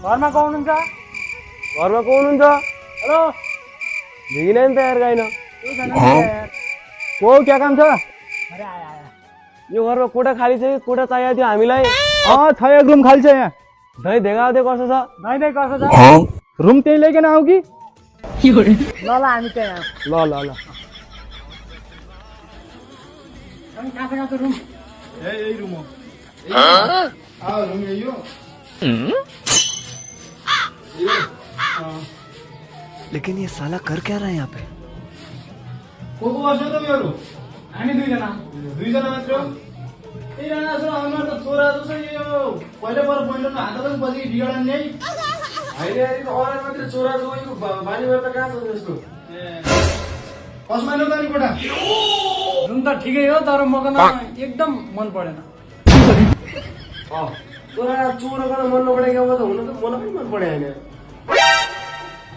घरमा को हुनुहुन्छ? घरमा को हुनुहुन्छ? हेलो देखिन नि त यार गाइन के छैन यार। को क्या काम छ? अरे आया आया। यो घरमा कोठा खाली छ कि कोठा चाहिएको थियो हामीलाई? छ एक रुम खाली छ यहाँ। दही धेगा दे कसो छ? दही दही कसो छ? रुम त्यही लिइकन आऊ कि? ल ल हामी त्यही आऊ। ल ल ल अनि कहाँ छ रुम? यही रुम हो। रुम यही हो। लेकिन ये साला कर क्या रहा है यहाँ पे? को बस्छ तपाईँहरू? हामी दुईजना। दुईजना मात्र हो? ए राणा सर अनुहार त छोरा जस्तो यो पहिला पर पहिलोमा हात पनि बजेको बिगडा नि है। अहिले अहिले अनलाइन मात्र चोरा जोइको बानी भएर त कहाँ छ त्यस्तो? कसमा ल्याउँदा नि कोठा? रुम त ठिकै हो तर मकन एकदम मन परेन। चोरा चोर गर्न मन नपरेको त हुन त मलाई पनि मन परे हैन।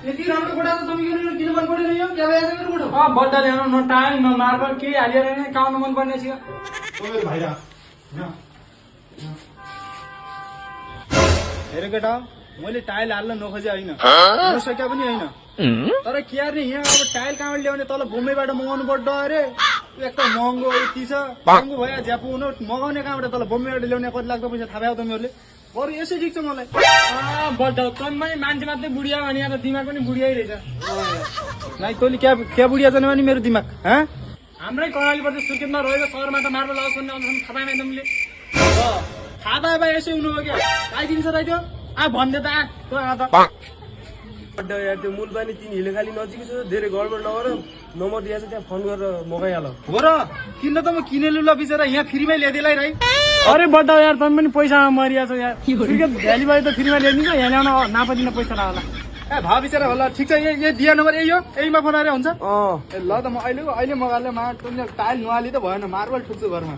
यति राम्रो कोठा त तपाईँको किन मन परेन यो? क्या भएछ मेरो कोठा? बड्डा ल्याउनु न टाइल न मार्बल केही हालेर नै काउनु मन पर्ने थियो। तपाईँहरू भाइरा हेर केटा मैले टाइल हाल्न नखोजे होइन नसक्या पनि होइन तर के यार नि यहाँ अब टाइल कहाँबाट ल्याउने तल बम्बईबाट मगाउनु पर्छ अरे एक त महँगो यति छ महँगो भयो ज्यापु हुनु मगाउने कहाँबाट तल बम्बईबाट ल्याउने कति लाग्दो पैसा थाहा भयो तिमीहरूले बरु यसै ठिक छ मलाई बड्डा तन्मै मान्छे मात्रै बुढिया भने यहाँ त दिमाग पनि बुढिया रहेछ। नाइ तैँले क्या बुढिया जाने भने मेरो दिमाग हाम्रै कर्णालीबाट सुर्खेतमा रहेको सहरमा त मार्बल हाउस भन्ने अनुसार थाहा पाएन तिमीले? थाहा पाए भए यसै हुनु हो क्या आइदिन्छ त त्यो भन्दै त बड्डा यार त्यो मूलबानी तिन हिले खाली नजिकै छ धेरै गडबड नगर नम्बर दिएछ त्यहाँ फोन गरेर मगाइहाल। हो र किन्न त म किनेलु ल बिचरा यहाँ फ्रीमै ल्याइदिएलाई राई। अरे बड्डा यार तँ पनि पैसामा मरिया छ यार। सुर्खेत भ्यालीबाट त फ्रीमा ल्याइदिन्छ यहाँ ल्याउन नापदिन पैसा होला। ए भा बिचरा होला ठिक छ यही दिया नम्बर यही हो यहीमा फोन आएर हुन्छ। ए ल त म अहिले मगाले टाइल नहाली त भएन मार्बल ठुक्छु घरमा।